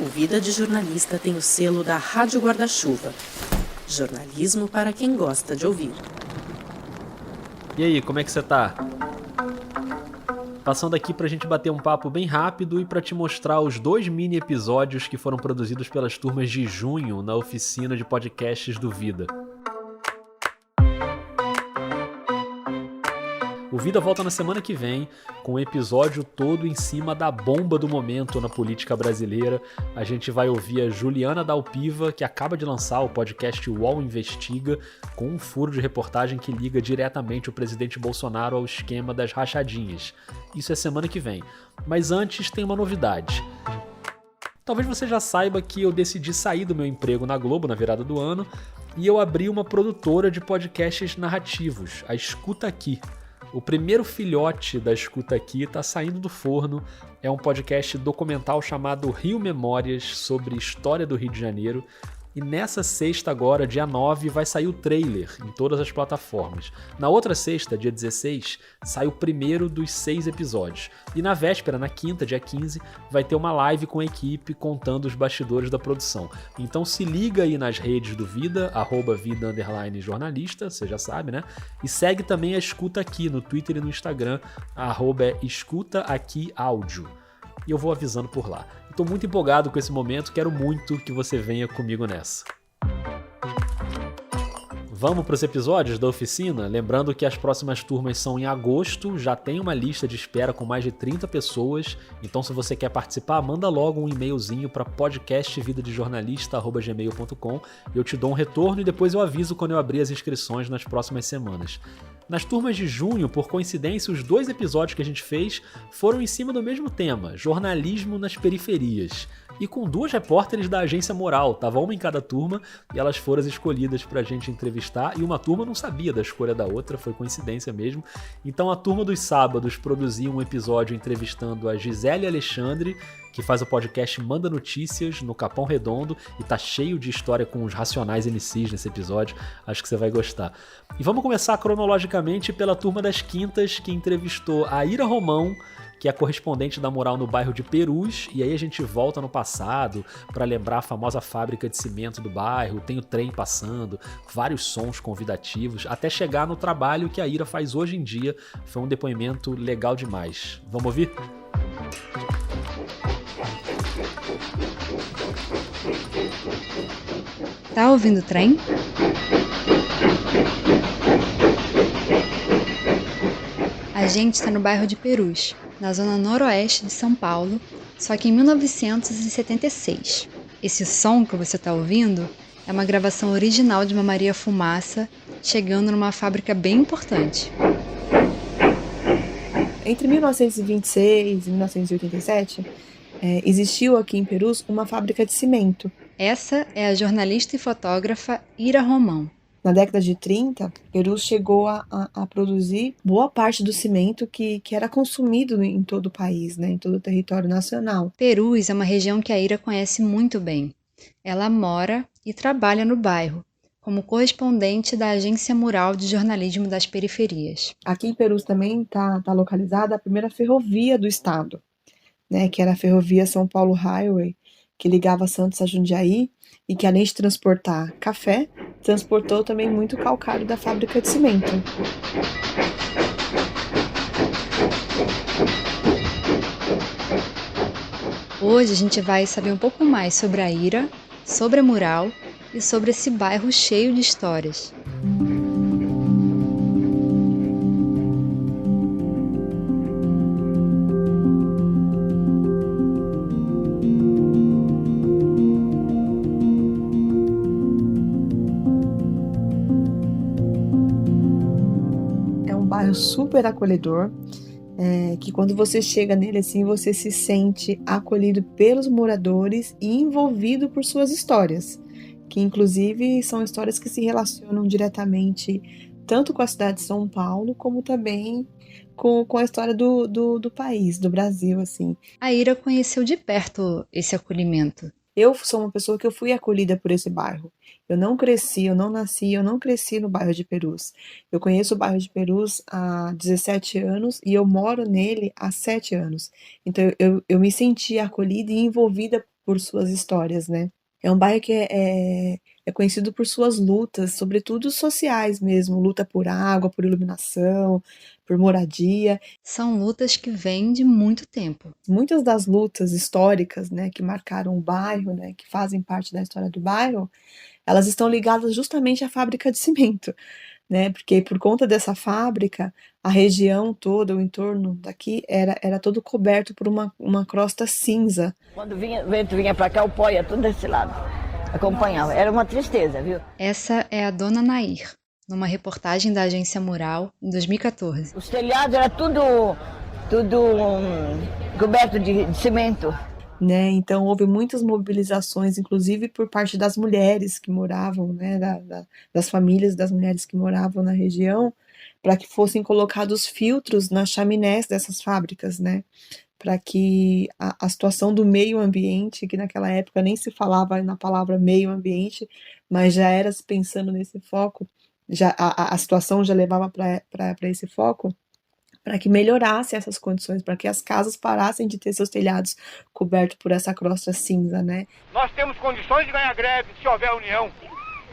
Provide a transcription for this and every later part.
O Vida de Jornalista tem o selo da Rádio Guarda-Chuva. Jornalismo para quem gosta de ouvir. E aí, como é que você tá? Passando aqui pra gente bater um papo bem rápido e pra te mostrar os 2 mini episódios que foram produzidos pelas turmas de junho na oficina de podcasts do Vida. O Vida volta na semana que vem com um episódio todo em cima da bomba do momento na política brasileira. A gente vai ouvir a Juliana Dalpiva, que acaba de lançar o podcast UOL Investiga, com um furo de reportagem que liga diretamente o presidente Bolsonaro ao esquema das rachadinhas. Isso é semana que vem. Mas antes tem uma novidade. Talvez você já saiba que eu decidi sair do meu emprego na Globo na virada do ano e eu abri uma produtora de podcasts narrativos, a Escuta Aqui. O primeiro filhote da Escuta Aqui está saindo do forno. É um podcast documental chamado Rio Memórias, sobre história do Rio de Janeiro. E nessa sexta agora, dia 9, vai sair o trailer em todas as plataformas. Na outra sexta, dia 16, sai o primeiro dos 6 episódios. E na véspera, na quinta, dia 15, vai ter uma live com a equipe contando os bastidores da produção. Então se liga aí nas redes do Vida, @vida_jornalista, você já sabe, né? E segue também a Escuta Aqui no Twitter e no Instagram, @escutaaquiáudio. E eu vou avisando por lá. Estou muito empolgado com esse momento, quero muito que você venha comigo nessa. Vamos para os episódios da oficina? Lembrando que as próximas turmas são em agosto, já tem uma lista de espera com mais de 30 pessoas, então se você quer participar, manda logo um e-mailzinho para podcastvidadejornalista@gmail.com, eu te dou um retorno e depois eu aviso quando eu abrir as inscrições nas próximas semanas. Nas turmas de junho, por coincidência, os 2 episódios que a gente fez foram em cima do mesmo tema, jornalismo nas periferias. E com 2 repórteres da agência Moral, tava uma em cada turma e elas foram as escolhidas pra gente entrevistar, e uma turma não sabia da escolha da outra, foi coincidência mesmo. Então a turma dos sábados produziu um episódio entrevistando a Gisele Alexandre, que faz o podcast Manda Notícias no Capão Redondo e tá cheio de história com os Racionais MCs nesse episódio, acho que você vai gostar. E vamos começar cronologicamente pela turma das quintas, que entrevistou a Ira Romão, que é a correspondente da Moral no bairro de Perus, e aí a gente volta no passado para lembrar a famosa fábrica de cimento do bairro, tem o trem passando, vários sons convidativos, até chegar no trabalho que a Ira faz hoje em dia. Foi um depoimento legal demais. Vamos ouvir? Tá ouvindo o trem? A gente está no bairro de Perus, na zona noroeste de São Paulo, só que em 1976. Esse som que você está ouvindo é uma gravação original de uma Maria Fumaça chegando numa fábrica bem importante. Entre 1926 e 1987, existiu aqui em Perus uma fábrica de cimento. Essa é a jornalista e fotógrafa Ira Romão. Na década de 30, Perus chegou a produzir boa parte do cimento que era consumido em todo o país, né, em todo o território nacional. Perus é uma região que a Ira conhece muito bem. Ela mora e trabalha no bairro, como correspondente da Agência Mural de Jornalismo das Periferias. Aqui em Perus também está localizada a primeira ferrovia do estado, né, que era a Ferrovia São Paulo Highway, que ligava Santos a Jundiaí e que, além de transportar café, transportou também muito calcário da fábrica de cimento. Hoje a gente vai saber um pouco mais sobre a Ira, sobre a Mural e sobre esse bairro cheio de histórias. Super acolhedor, que quando você chega nele assim, você se sente acolhido pelos moradores e envolvido por suas histórias, que inclusive são histórias que se relacionam diretamente tanto com a cidade de São Paulo, como também com a história do país, do Brasil, assim. A Ira conheceu de perto esse acolhimento. Eu sou uma pessoa que eu fui acolhida por esse bairro. Eu não cresci, eu não nasci, eu não cresci no bairro de Perus. Eu conheço o bairro de Perus há 17 anos e eu moro nele há 7 anos. Então eu me senti acolhida e envolvida por suas histórias, né? É um bairro que é conhecido por suas lutas, sobretudo sociais mesmo, luta por água, por iluminação, por moradia. São lutas que vêm de muito tempo. Muitas das lutas históricas, né, que marcaram o bairro, né, que fazem parte da história do bairro, elas estão ligadas justamente à fábrica de cimento, né? Porque por conta dessa fábrica, a região toda, o entorno daqui, era todo coberto por uma crosta cinza. Quando o vento vinha para cá, o pó ia tudo desse lado. Acompanhava. Era uma tristeza, viu? Essa é a Dona Nair, numa reportagem da Agência Mural, em 2014. Os telhados eram tudo coberto de cimento. Né? Então houve muitas mobilizações, inclusive por parte das mulheres que moravam, né? Das famílias das mulheres que moravam na região, para que fossem colocados filtros nas chaminés dessas fábricas, né? Para que a situação do meio ambiente, que naquela época nem se falava na palavra meio ambiente, mas já era se pensando nesse foco, já a situação já levava para esse foco, para que melhorasse essas condições, para que as casas parassem de ter seus telhados cobertos por essa crosta cinza, né? Nós temos condições de ganhar greve se houver união.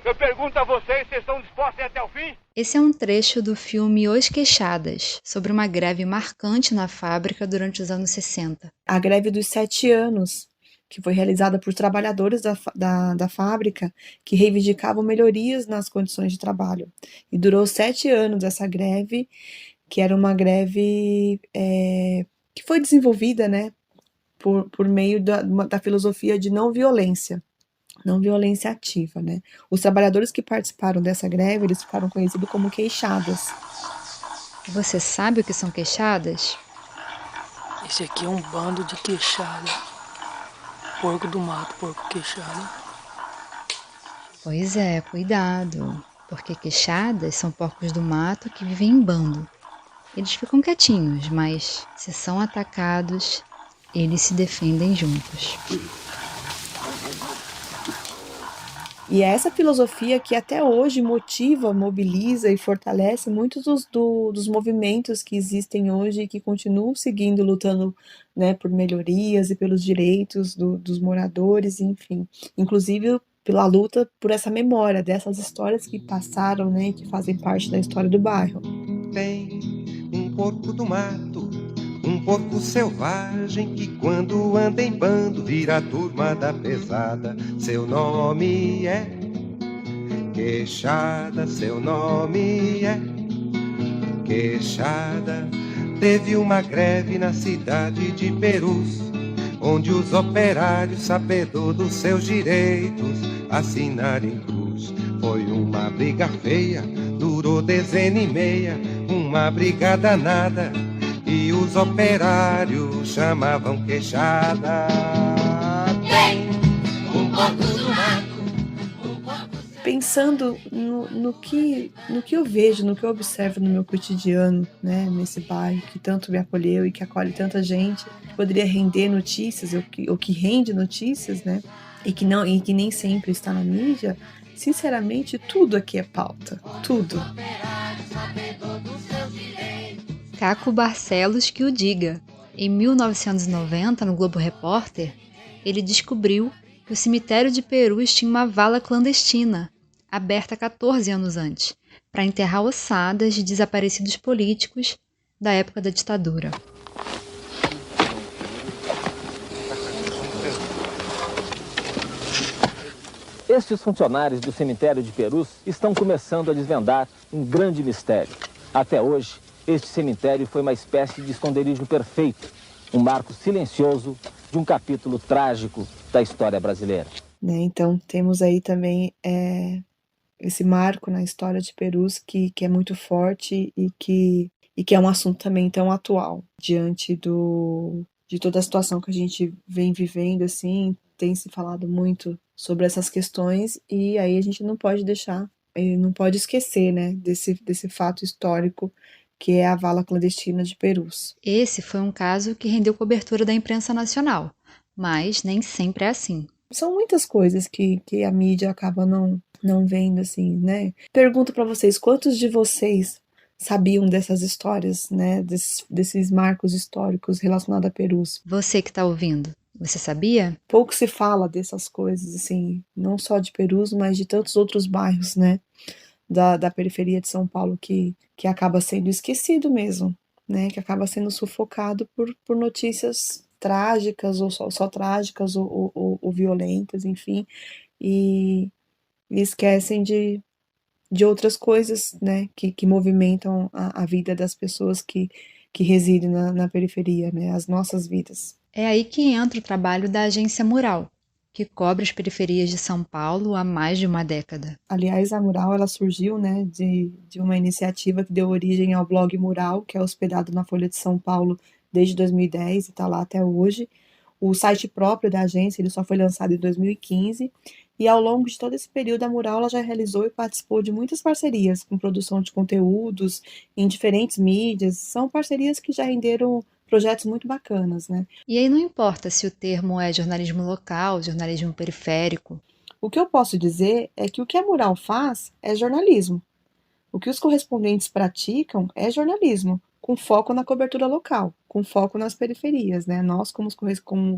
Eu pergunto a vocês, vocês estão dispostos a ir até o fim? Esse é um trecho do filme Os Queixadas, sobre uma greve marcante na fábrica durante os anos 60. A greve dos 7 anos, que foi realizada por trabalhadores da fábrica, que reivindicavam melhorias nas condições de trabalho. E durou 7 anos essa greve, que era uma greve que foi desenvolvida, né, por meio da filosofia de não violência ativa, né. Os trabalhadores que participaram dessa greve, eles ficaram conhecidos como queixadas. Você sabe o que são queixadas? Esse aqui é um bando de queixada. Porco do mato, porco queixada. Pois é, cuidado, porque queixadas são porcos do mato que vivem em bando. Eles ficam quietinhos, mas se são atacados, eles se defendem juntos. E é essa filosofia que até hoje motiva, mobiliza e fortalece muitos dos movimentos que existem hoje e que continuam seguindo, lutando, né, por melhorias e pelos direitos dos moradores, enfim. Inclusive pela luta por essa memória dessas histórias que passaram, né, e que fazem parte da história do bairro. Tem um porco do mato, um porco selvagem que quando anda em bando vira a turma da pesada. Seu nome é Queixada, seu nome é Queixada. Teve uma greve na cidade de Perus, onde os operários, sabedor dos seus direitos, assinaram em cruz. Foi uma briga feia, durou dezena e meia, uma briga danada, e os operários chamavam queixada. Tem um porco do mato. Pensando no que eu vejo, no que eu observo no meu cotidiano, né, nesse bairro que tanto me acolheu e que acolhe tanta gente, poderia render notícias, ou que rende notícias, né, e que nem sempre está na mídia. Sinceramente, tudo aqui é pauta, tudo. Caco Barcelos que o diga. Em 1990, no Globo Repórter, ele descobriu que o cemitério de Perus tinha uma vala clandestina, aberta 14 anos antes, para enterrar ossadas de desaparecidos políticos da época da ditadura. Estes funcionários do cemitério de Perus estão começando a desvendar um grande mistério. Até hoje, este cemitério foi uma espécie de esconderijo perfeito, um marco silencioso de um capítulo trágico da história brasileira. Né, então temos aí também esse marco na história de Perus que é muito forte e que é um assunto também tão atual, diante de toda a situação que a gente vem vivendo, assim, tem se falado muito sobre essas questões, e aí a gente não pode não pode esquecer, né, desse fato histórico que é a vala clandestina de Perus. Esse foi um caso que rendeu cobertura da imprensa nacional, mas nem sempre é assim. São muitas coisas que a mídia acaba não vendo, assim, né? Pergunto para vocês, quantos de vocês sabiam dessas histórias, né? Desses marcos históricos relacionados a Perus? Você que está ouvindo, Você sabia? Pouco se fala dessas coisas, assim, não só de Perus, mas de tantos outros bairros, né, da periferia de São Paulo que acaba sendo esquecido mesmo, né, que acaba sendo sufocado por notícias trágicas, ou só trágicas, ou violentas, enfim, e esquecem de outras coisas, né, que movimentam a vida das pessoas que residem na periferia, né, as nossas vidas. É aí que entra o trabalho da Agência Mural, que cobre as periferias de São Paulo há mais de uma década. Aliás, a Mural ela surgiu, né, de uma iniciativa que deu origem ao blog Mural, que é hospedado na Folha de São Paulo desde 2010 e está lá até hoje. O site próprio da agência ele só foi lançado em 2015 e ao longo de todo esse período a Mural ela já realizou e participou de muitas parcerias com produção de conteúdos em diferentes mídias. São parcerias que já renderam projetos muito bacanas, né? E aí não importa se o termo é jornalismo local, jornalismo periférico. O que eu posso dizer é que o que a Mural faz é jornalismo. O que os correspondentes praticam é jornalismo, com foco na cobertura local, com foco nas periferias, né? Nós, como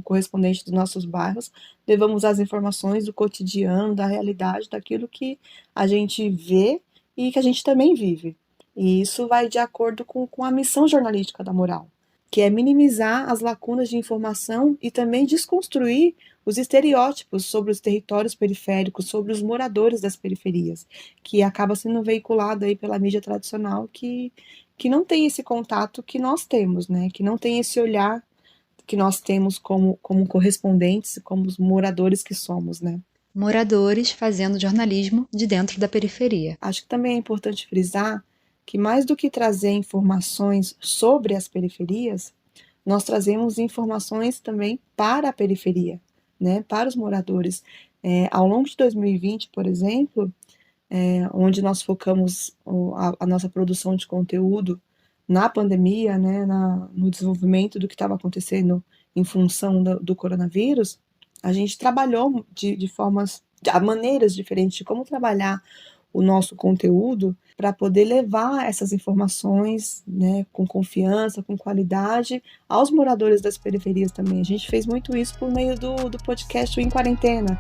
correspondentes dos nossos bairros, levamos as informações do cotidiano, da realidade, daquilo que a gente vê e que a gente também vive. E isso vai de acordo com a missão jornalística da Mural, que é minimizar as lacunas de informação e também desconstruir os estereótipos sobre os territórios periféricos, sobre os moradores das periferias, que acaba sendo veiculado aí pela mídia tradicional que não tem esse contato que nós temos, né? Que não tem esse olhar que nós temos como correspondentes, como os moradores que somos, né? Moradores fazendo jornalismo de dentro da periferia. Acho que também é importante frisar que mais do que trazer informações sobre as periferias, nós trazemos informações também para a periferia, né, para os moradores. Ao longo de 2020, por exemplo, onde nós focamos a nossa produção de conteúdo na pandemia, né, no desenvolvimento do que estava acontecendo em função do coronavírus, a gente trabalhou de maneiras diferentes de como trabalhar o nosso conteúdo para poder levar essas informações, né, com confiança, com qualidade, aos moradores das periferias também. A gente fez muito isso por meio do podcast Em Quarentena.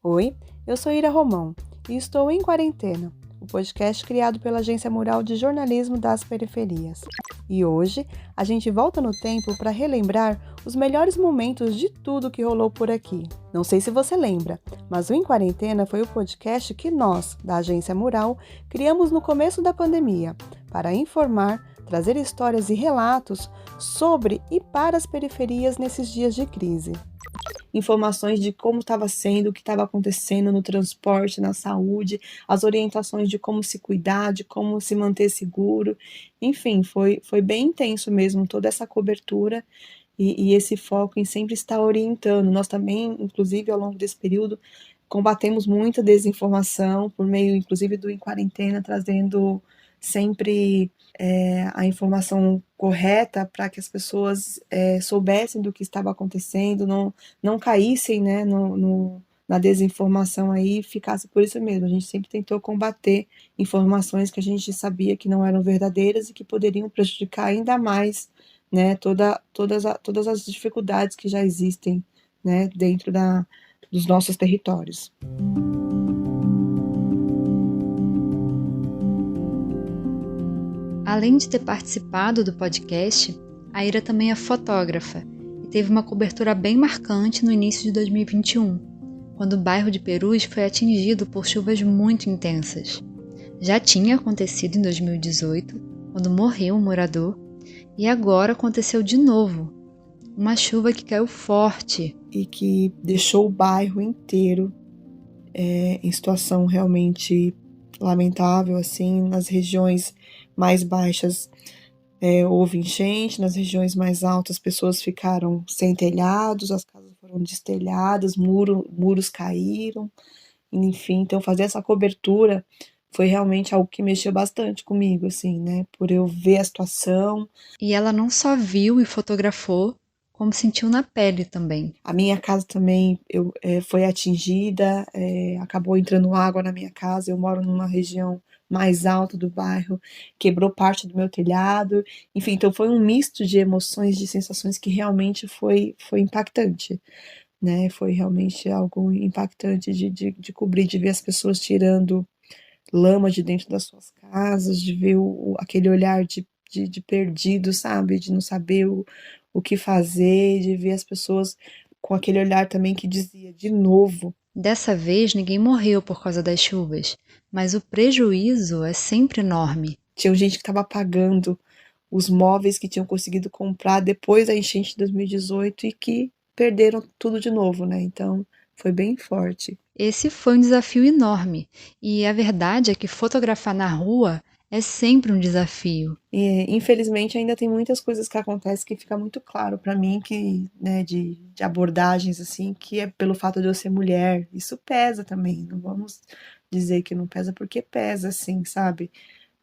Oi, eu sou Ira Romão e estou em Quarentena, o podcast criado pela Agência Mural de Jornalismo das Periferias. E hoje a gente volta no tempo para relembrar os melhores momentos de tudo que rolou por aqui. Não sei se você lembra, mas o Em Quarentena foi o podcast que nós, da Agência Mural, criamos no começo da pandemia, para informar, trazer histórias e relatos sobre e para as periferias nesses dias de crise. Informações de como estava sendo, o que estava acontecendo no transporte, na saúde, as orientações de como se cuidar, de como se manter seguro. Enfim, foi bem intenso mesmo toda essa cobertura e esse foco em sempre estar orientando. Nós também, inclusive, ao longo desse período, combatemos muita desinformação por meio, inclusive, do Em Quarentena, trazendo sempre a informação correta para que as pessoas soubessem do que estava acontecendo, não caíssem, né, na desinformação aí, ficasse por isso mesmo. A gente sempre tentou combater informações que a gente sabia que não eram verdadeiras e que poderiam prejudicar ainda mais, né, todas as dificuldades que já existem, né, dentro dos nossos territórios. Além de ter participado do podcast, a Ira também é fotógrafa e teve uma cobertura bem marcante no início de 2021, quando o bairro de Perus foi atingido por chuvas muito intensas. Já tinha acontecido em 2018, quando morreu um morador, e agora aconteceu de novo. Uma chuva que caiu forte. E que deixou o bairro inteiro em situação realmente lamentável, assim, nas regiões mais baixas houve enchente, nas regiões mais altas as pessoas ficaram sem telhados, as casas foram destelhadas, muros caíram, enfim, então fazer essa cobertura foi realmente algo que mexeu bastante comigo, assim, né, por eu ver a situação. E ela não só viu e fotografou, como sentiu na pele também. A minha casa também foi atingida, acabou entrando água na minha casa, eu moro numa região mais alto do bairro, quebrou parte do meu telhado, enfim, então foi um misto de emoções, de sensações que realmente foi impactante, né? Foi realmente algo impactante de cobrir, de ver as pessoas tirando lama de dentro das suas casas, de ver aquele olhar de perdido, sabe? De não saber o que fazer, de ver as pessoas com aquele olhar também que dizia, de novo. Dessa vez, ninguém morreu por causa das chuvas, mas o prejuízo é sempre enorme. Tinha gente que estava pagando os móveis que tinham conseguido comprar depois da enchente de 2018 e que perderam tudo de novo, né? Então, foi bem forte. Esse foi um desafio enorme, e a verdade é que fotografar na rua é sempre um desafio. E, infelizmente, ainda tem muitas coisas que acontecem que fica muito claro para mim, que, né, de abordagens, assim, que é pelo fato de eu ser mulher. Isso pesa também, não vamos dizer que não pesa, porque pesa, assim, sabe?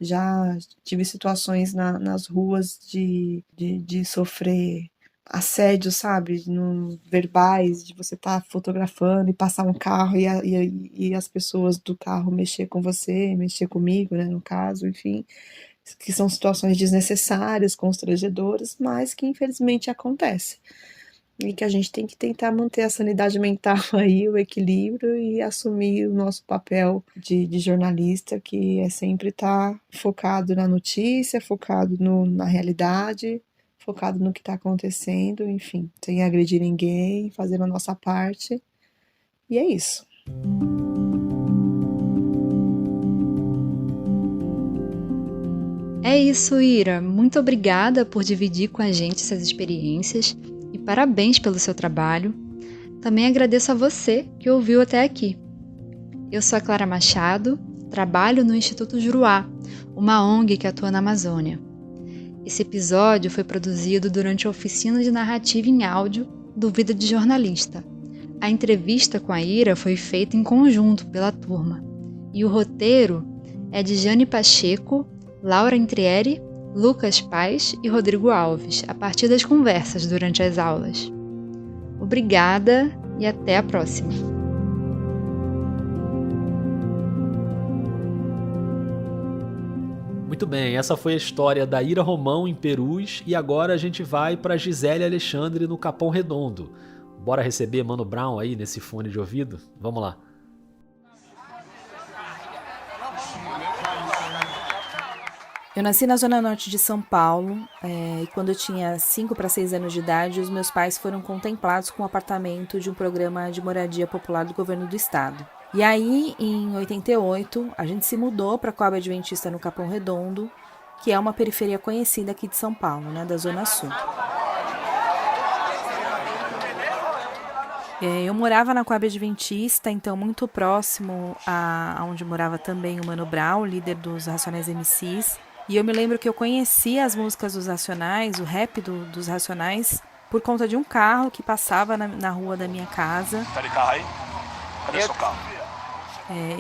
Já tive situações nas ruas de sofrer assédio, sabe? Verbais, de você estar fotografando e passar um carro e as pessoas do carro mexer com você, mexer comigo, né, no caso, enfim, que são situações desnecessárias, constrangedoras, mas que infelizmente acontece. E que a gente tem que tentar manter a sanidade mental aí, o equilíbrio e assumir o nosso papel de jornalista, que é sempre estar focado na notícia, focado na realidade, focado no que está acontecendo, enfim, sem agredir ninguém, fazendo a nossa parte. E é isso. É isso, Ira. Muito obrigada por dividir com a gente essas experiências e parabéns pelo seu trabalho. Também agradeço a você que ouviu até aqui. Eu sou a Clara Machado, trabalho no Instituto Juruá, uma ONG que atua na Amazônia. Esse episódio foi produzido durante a oficina de narrativa em áudio do Vida de Jornalista. A entrevista com a Ira foi feita em conjunto pela turma. E o roteiro é de Jane Pacheco, Laura Intrieri, Lucas Paz e Rodrigo Alves, a partir das conversas durante as aulas. Obrigada e até a próxima! Muito bem, essa foi a história da Ira Romão em Perus e agora a gente vai para Gisele Alexandre no Capão Redondo. Bora receber Mano Brown aí nesse fone de ouvido? Vamos lá. Eu nasci na zona norte de São Paulo e quando eu tinha 5 para 6 anos de idade, os meus pais foram contemplados com um apartamento de um programa de moradia popular do governo do estado. E aí, em 88, a gente se mudou para a Coab Adventista no Capão Redondo, que é uma periferia conhecida aqui de São Paulo, né, da Zona Sul. Eu morava na Coab Adventista, então muito próximo a onde morava também o Mano Brown, líder dos Racionais MCs. E eu me lembro que eu conhecia as músicas dos Racionais, o rap dos Racionais, por conta de um carro que passava na rua da minha casa. Tá de carro aí? Cadê o seu carro?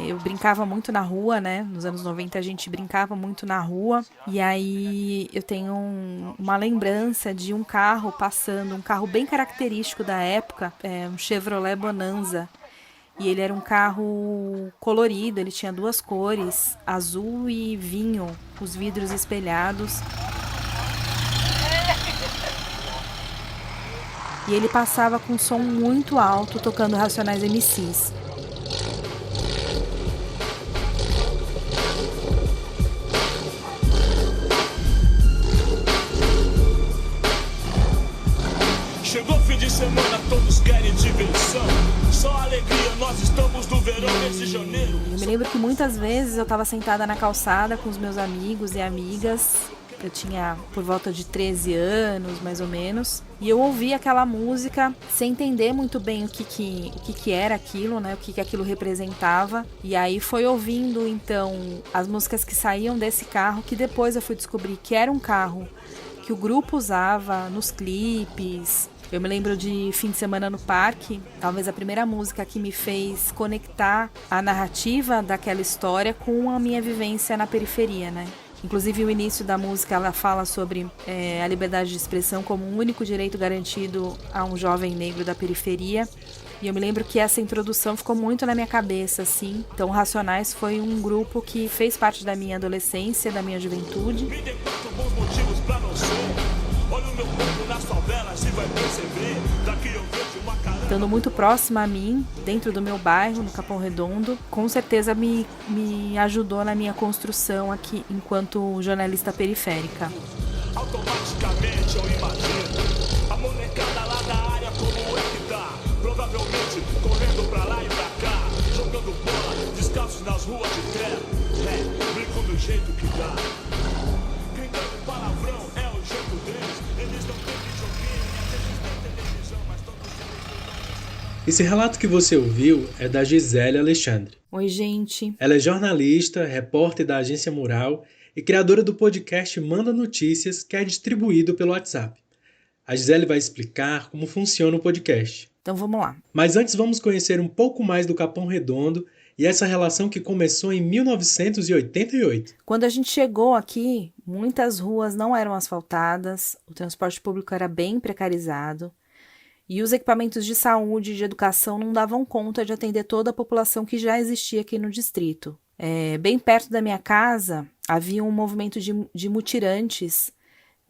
Eu brincava muito na rua, né? Nos anos 90 a gente brincava muito na rua. E aí eu tenho uma lembrança de um carro passando, um carro bem característico da época, um Chevrolet Bonanza. E ele era um carro colorido, ele tinha 2 cores, azul e vinho, os vidros espelhados. E ele passava com um som muito alto, tocando Racionais MCs. Chegou fim de semana, todos querem diversão. Só alegria, nós estamos no verão nesse janeiro. Eu me lembro que muitas vezes eu estava sentada na calçada com os meus amigos e amigas. Eu tinha por volta de 13 anos, mais ou menos. E eu ouvia aquela música sem entender muito bem o que era aquilo, né? O que aquilo representava. E aí foi ouvindo, então, as músicas que saíam desse carro, que depois eu fui descobrir que era um carro que o grupo usava nos clipes. Eu me lembro de Fim de Semana no Parque, talvez a primeira música que me fez conectar a narrativa daquela história com a minha vivência na periferia, né? Inclusive o início da música ela fala sobre a liberdade de expressão como um único direito garantido a um jovem negro da periferia. E eu me lembro que essa introdução ficou muito na minha cabeça, assim. Então, Racionais foi um grupo que fez parte da minha adolescência, da minha juventude. Me dê 4 bons motivos pra não ser. Olha o meu corpo nas favelas e vai perceber. Daqui eu vejo uma cara. Estando muito próxima a mim, dentro do meu bairro, no Capão Redondo, com certeza me ajudou na minha construção aqui enquanto jornalista periférica. Automaticamente eu imagino a molecada lá da área como é que tá. Provavelmente correndo pra lá e pra cá, jogando bola, descalços nas ruas de terra. Brinco do jeito que dá. Gritando palavrão é o jeito deles. Eles não têm videogame, a gente tem televisão, mas todos eles. Esse relato que você ouviu é da Gisele Alexandre. Oi, gente. Ela é jornalista, repórter da Agência Mural e criadora do podcast Manda Notícias, que é distribuído pelo WhatsApp. A Gisele vai explicar como funciona o podcast. Então vamos lá. Mas antes vamos conhecer um pouco mais do Capão Redondo e essa relação que começou em 1988. Quando a gente chegou aqui, muitas ruas não eram asfaltadas, o transporte público era bem precarizado e os equipamentos de saúde e de educação não davam conta de atender toda a população que já existia aqui no distrito. Bem perto da minha casa havia um movimento de mutirantes,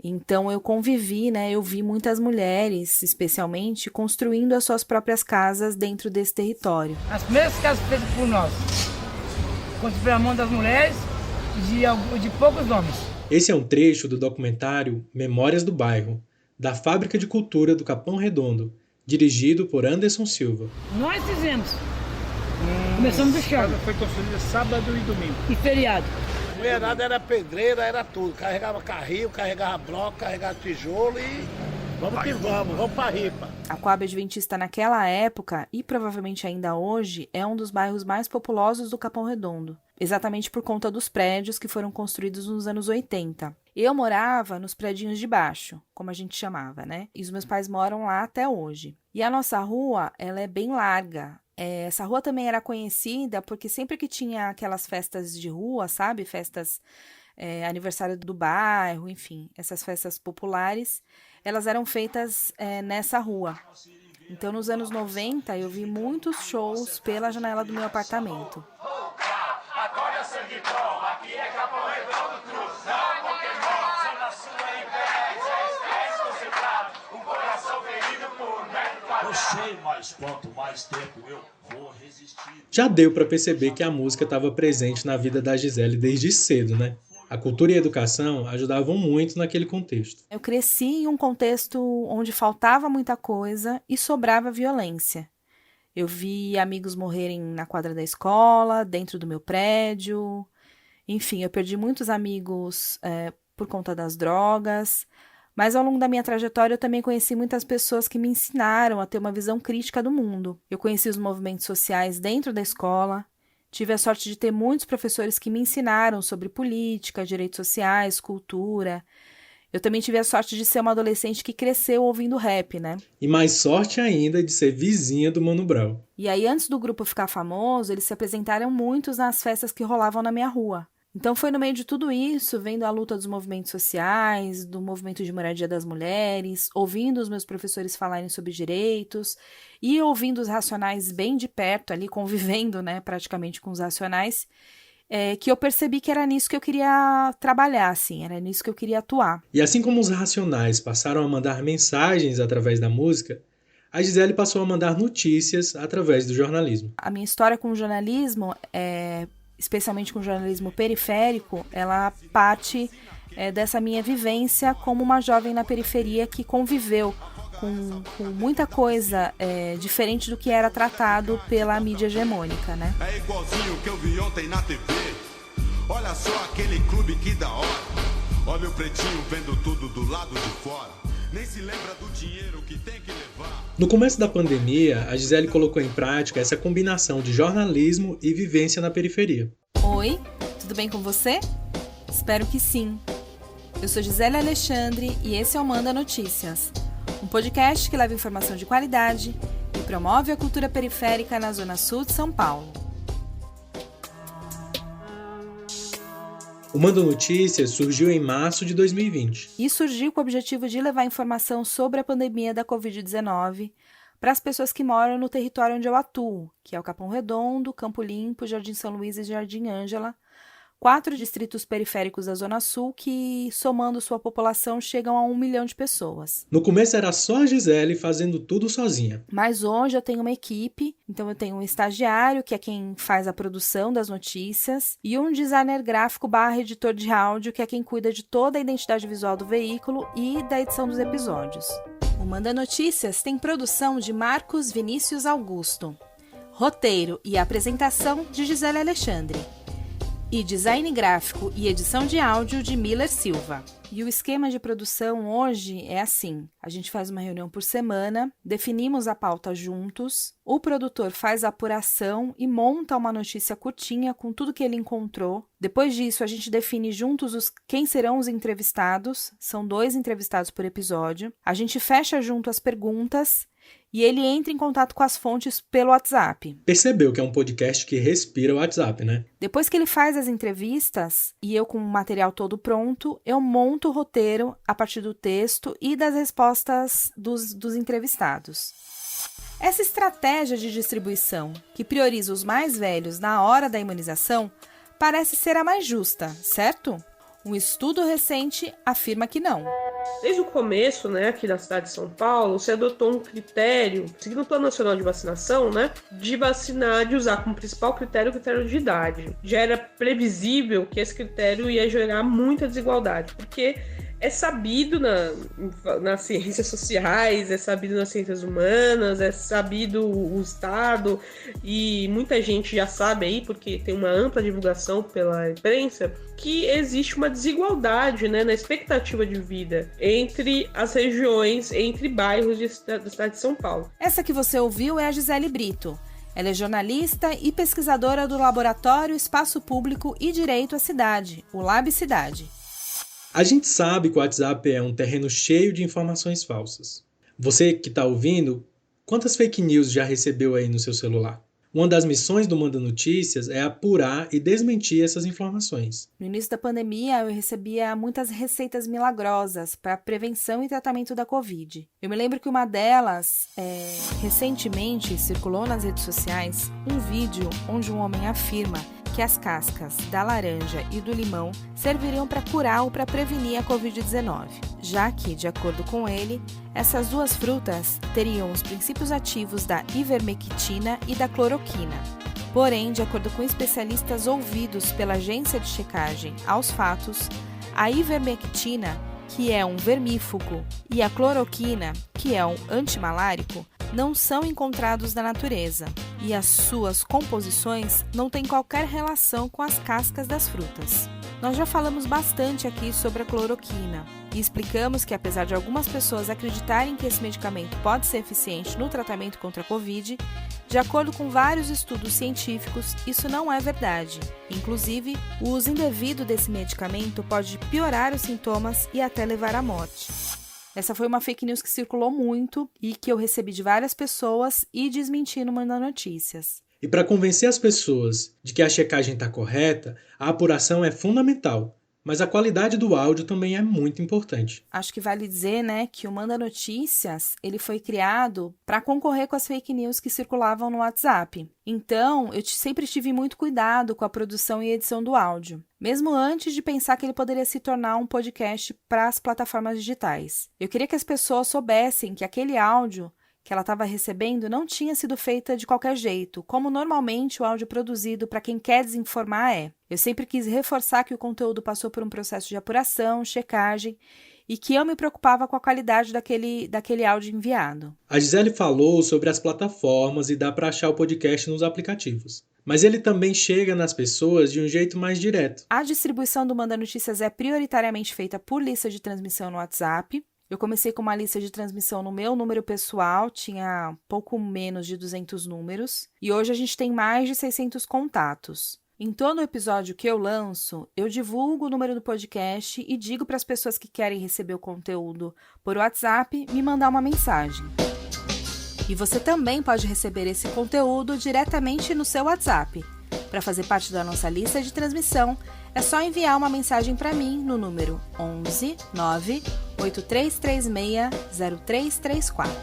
então eu convivi, né? Eu vi muitas mulheres, especialmente, construindo as suas próprias casas dentro desse território. As primeiras casas feitas por nós, construídas pela mão das mulheres e de poucos homens. Esse é um trecho do documentário Memórias do Bairro, da Fábrica de Cultura do Capão Redondo, dirigido por Anderson Silva. Nós fizemos. Começamos do chão. A casa foi construída sábado e domingo. E feriado. A mulherada era pedreira, era tudo. Carregava carrinho, carregava bloco, carregava tijolo e vamos que vamos pra ripa. A Coab Adventista naquela época, e provavelmente ainda hoje, é um dos bairros mais populosos do Capão Redondo. Exatamente por conta dos prédios que foram construídos nos anos 80. Eu morava nos predinhos de baixo, como a gente chamava, né? E os meus pais moram lá até hoje. E a nossa rua, ela é bem larga. Essa rua também era conhecida porque sempre que tinha aquelas festas de rua, sabe? Festas, aniversário do bairro, enfim, essas festas populares, elas eram feitas nessa rua. Então, nos anos 90, eu vi muitos shows pela janela do meu apartamento. Agora sangue bom, aqui é Capão Redondo Cruz. Não, Pokémon, só na sua inveja, estresse concentrado, um coração ferido por metro quadrado. Eu sei, mas quanto mais tempo eu vou resistir. Já deu para perceber que a música estava presente na vida da Gisele desde cedo, né? A cultura e a educação ajudavam muito naquele contexto. Eu cresci em um contexto onde faltava muita coisa e sobrava violência. Eu vi amigos morrerem na quadra da escola, dentro do meu prédio. Enfim, eu perdi muitos amigos por conta das drogas. Mas ao longo da minha trajetória eu também conheci muitas pessoas que me ensinaram a ter uma visão crítica do mundo. Eu conheci os movimentos sociais dentro da escola. Tive a sorte de ter muitos professores que me ensinaram sobre política, direitos sociais, cultura. Eu também tive a sorte de ser uma adolescente que cresceu ouvindo rap, né? E mais sorte ainda de ser vizinha do Mano Brown. E aí, antes do grupo ficar famoso, eles se apresentaram muitos nas festas que rolavam na minha rua. Então foi no meio de tudo isso, vendo a luta dos movimentos sociais, do movimento de moradia das mulheres, ouvindo os meus professores falarem sobre direitos e ouvindo os Racionais bem de perto, ali convivendo, né, praticamente com os Racionais, que eu percebi que era nisso que eu queria trabalhar, assim, era nisso que eu queria atuar. E assim como os Racionais passaram a mandar mensagens através da música, a Gisele passou a mandar notícias através do jornalismo. A minha história com o jornalismo, especialmente com o jornalismo periférico, ela parte dessa minha vivência como uma jovem na periferia que conviveu com muita coisa diferente do que era tratado pela mídia hegemônica, né? É igualzinho que eu vi ontem na TV. Olha só aquele clube que da hora. Olha o pretinho vendo tudo do lado de fora. Nem se lembra do dinheiro que tem que levar. No começo da pandemia, a Gisele colocou em prática essa combinação de jornalismo e vivência na periferia. Oi, tudo bem com você? Espero que sim. Eu sou Gisele Alexandre e esse é o Manda Notícias, um podcast que leva informação de qualidade e promove a cultura periférica na Zona Sul de São Paulo. O Manda Notícias surgiu em março de 2020. E surgiu com o objetivo de levar informação sobre a pandemia da Covid-19 para as pessoas que moram no território onde eu atuo, que é o Capão Redondo, Campo Limpo, Jardim São Luís e Jardim Ângela, 4 distritos periféricos da Zona Sul que, somando sua população, chegam a 1 milhão de pessoas. No começo era só a Gisele fazendo tudo sozinha. Mas hoje eu tenho uma equipe, então eu tenho um estagiário, que é quem faz a produção das notícias, e um designer gráfico / editor de áudio, que é quem cuida de toda a identidade visual do veículo e da edição dos episódios. O Manda Notícias tem produção de Marcos Vinícius Augusto, roteiro e apresentação de Gisele Alexandre, e design gráfico e edição de áudio de Miller Silva. E o esquema de produção hoje é assim: a gente faz uma reunião por semana, definimos a pauta juntos, o produtor faz a apuração e monta uma notícia curtinha com tudo que ele encontrou. Depois disso, a gente define juntos quem serão os entrevistados, são 2 entrevistados por episódio. A gente fecha junto as perguntas e ele entra em contato com as fontes pelo WhatsApp. Percebeu que é um podcast que respira o WhatsApp, né? Depois que ele faz as entrevistas e eu com o material todo pronto, eu monto o roteiro a partir do texto e das respostas dos entrevistados. Essa estratégia de distribuição, que prioriza os mais velhos na hora da imunização, parece ser a mais justa, certo? Um estudo recente afirma que não. Desde o começo, aqui na cidade de São Paulo, se adotou um critério, seguindo o Plano Nacional de Vacinação, de vacinar, de usar como principal critério o critério de idade. Já era previsível que esse critério ia gerar muita desigualdade, porque é sabido nas ciências sociais, é sabido nas ciências humanas, é sabido o Estado, e muita gente já sabe aí, porque tem uma ampla divulgação pela imprensa, que existe uma desigualdade na expectativa de vida entre as regiões, entre bairros da cidade de São Paulo. Essa que você ouviu é a Gisele Brito. Ela é jornalista e pesquisadora do Laboratório Espaço Público e Direito à Cidade, o Lab Cidade. A gente sabe que o WhatsApp é um terreno cheio de informações falsas. Você que está ouvindo, quantas fake news já recebeu aí no seu celular? Uma das missões do Manda Notícias é apurar e desmentir essas informações. No início da pandemia, eu recebia muitas receitas milagrosas para prevenção e tratamento da Covid. Eu me lembro que uma delas, recentemente, circulou nas redes sociais um vídeo onde um homem afirma que as cascas da laranja e do limão serviriam para curar ou para prevenir a Covid-19, já que, de acordo com ele, essas 2 frutas teriam os princípios ativos da ivermectina e da cloroquina. Porém, de acordo com especialistas ouvidos pela agência de checagem aos fatos, a ivermectina, que é um vermífugo, e a cloroquina, que é um antimalárico, não são encontrados na natureza e as suas composições não têm qualquer relação com as cascas das frutas. Nós já falamos bastante aqui sobre a cloroquina e explicamos que, apesar de algumas pessoas acreditarem que esse medicamento pode ser eficiente no tratamento contra a Covid, de acordo com vários estudos científicos, isso não é verdade. Inclusive, o uso indevido desse medicamento pode piorar os sintomas e até levar à morte. Essa foi uma fake news que circulou muito e que eu recebi de várias pessoas e desmenti no Manda Notícias. E para convencer as pessoas de que a checagem está correta, a apuração é fundamental, mas a qualidade do áudio também é muito importante. Acho que vale dizer, que o Manda Notícias ele foi criado para concorrer com as fake news que circulavam no WhatsApp. Então, eu sempre tive muito cuidado com a produção e edição do áudio, mesmo antes de pensar que ele poderia se tornar um podcast para as plataformas digitais. Eu queria que as pessoas soubessem que aquele áudio que ela estava recebendo não tinha sido feita de qualquer jeito, como normalmente o áudio produzido para quem quer desinformar é. Eu sempre quis reforçar que o conteúdo passou por um processo de apuração, checagem, e que eu me preocupava com a qualidade daquele áudio enviado. A Gisele falou sobre as plataformas e dá para achar o podcast nos aplicativos. Mas ele também chega nas pessoas de um jeito mais direto. A distribuição do Manda Notícias é prioritariamente feita por lista de transmissão no WhatsApp. Eu comecei com uma lista de transmissão no meu número pessoal, tinha pouco menos de 200 números, e hoje a gente tem mais de 600 contatos. Em todo episódio que eu lanço, eu divulgo o número do podcast e digo para as pessoas que querem receber o conteúdo por WhatsApp me mandar uma mensagem. E você também pode receber esse conteúdo diretamente no seu WhatsApp. Para fazer parte da nossa lista de transmissão, é só enviar uma mensagem para mim no número 11 9 8336 0334.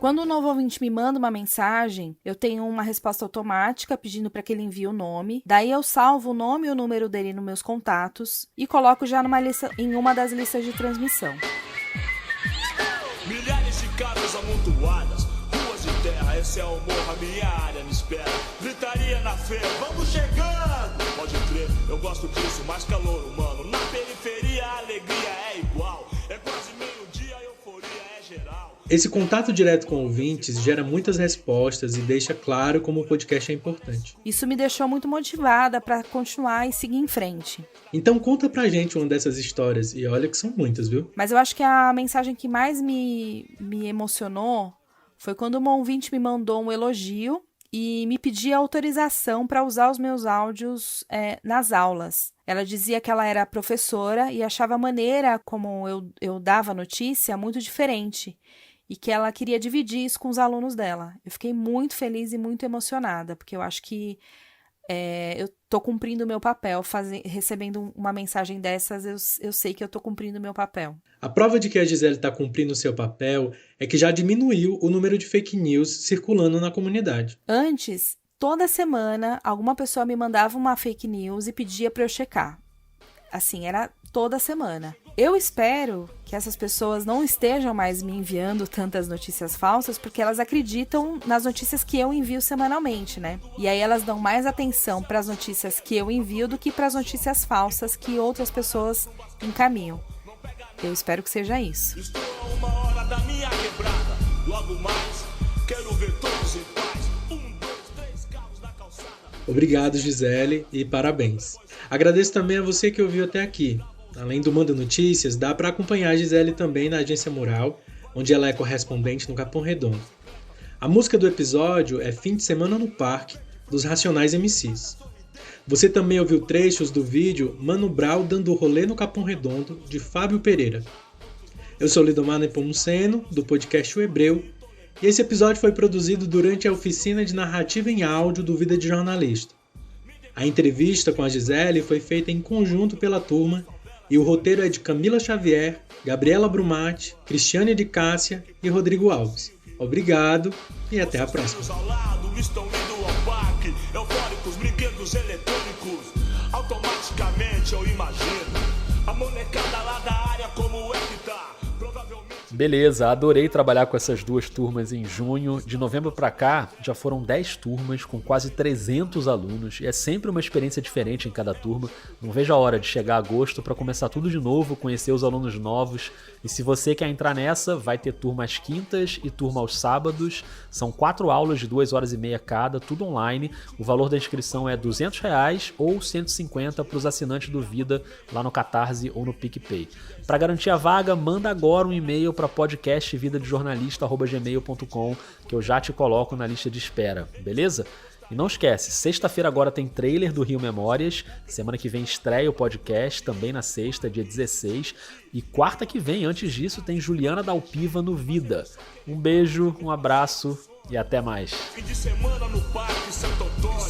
Quando um novo ouvinte me manda uma mensagem, eu tenho uma resposta automática pedindo para que ele envie o nome. Daí eu salvo o nome e o número dele nos meus contatos e coloco já em uma das listas de transmissão. Milhares de casas amontoadas, ruas de terra, esse é o morro, a minha área me espera. Gritaria na feira, vamos chegando! Pode crer, eu gosto disso, mais calor humano. Na periferia a alegria é igual, é quase meio-dia, a euforia é geral. Esse contato direto com ouvintes gera muitas respostas e deixa claro como o podcast é importante. Isso me deixou muito motivada para continuar e seguir em frente. Então conta pra gente uma dessas histórias, e olha que são muitas, viu? Mas eu acho que a mensagem que mais me emocionou foi quando uma ouvinte me mandou um elogio e me pedia autorização para usar os meus áudios nas aulas. Ela dizia que ela era professora e achava a maneira como eu dava a notícia muito diferente e que ela queria dividir isso com os alunos dela. Eu fiquei muito feliz e muito emocionada, porque eu acho que eu estou cumprindo o meu papel, recebendo uma mensagem dessas, eu sei que eu estou cumprindo o meu papel. A prova de que a Gisele está cumprindo o seu papel é que já diminuiu o número de fake news circulando na comunidade. Antes, toda semana, alguma pessoa me mandava uma fake news e pedia para eu checar. Assim, era toda semana. Eu espero que essas pessoas não estejam mais me enviando tantas notícias falsas, porque elas acreditam nas notícias que eu envio semanalmente, né? E aí elas dão mais atenção para as notícias que eu envio do que para as notícias falsas que outras pessoas encaminham. Eu espero que seja isso. Estou a 1 hora da minha quebrada, logo mais quero ver todos em paz. 1, 2, 3 carros na calçada. Obrigado, Gisele, e parabéns. Agradeço também a você que ouviu até aqui. Além do Manda Notícias, dá para acompanhar a Gisele também na Agência Mural, onde ela é correspondente no Capão Redondo. A música do episódio é Fim de Semana no Parque, dos Racionais MCs. Você também ouviu trechos do vídeo Mano Brown dando rolê no Capão Redondo, de Fábio Pereira. Eu sou Lidomar Nepomuceno, do podcast O Hebreu, e esse episódio foi produzido durante a oficina de narrativa em áudio do Vida de Jornalista. A entrevista com a Gisele foi feita em conjunto pela turma e o roteiro é de Camila Xavier, Gabriela Brumati, Cristiane de Cássia e Rodrigo Alves. Obrigado e até a próxima. Estão indo ao parque, eufóricos, brinquedos eletrônicos. Automaticamente eu imagino a molecada lá da área como é que tá. Provavelmente... Beleza, adorei trabalhar com essas duas turmas em junho. De novembro pra cá, já foram 10 turmas com quase 300 alunos. E é sempre uma experiência diferente em cada turma. Não vejo a hora de chegar a agosto para começar tudo de novo, conhecer os alunos novos. E se você quer entrar nessa, vai ter turma às quintas e turma aos sábados. São 4 aulas de 2 horas e meia cada, tudo online. O valor da inscrição é R$200 ou R$150 para os assinantes do Vida lá no Catarse ou no PicPay. Para garantir a vaga, manda agora um e-mail para podcastvidadejornalista@gmail.com que eu já te coloco na lista de espera, beleza? E não esquece, sexta-feira agora tem trailer do Rio Memórias, semana que vem estreia o podcast, também na sexta, dia 16, e quarta que vem, antes disso, tem Juliana Dalpiva no Vida. Um beijo, um abraço e até mais. Fim de semana no Parque Santo Antônio.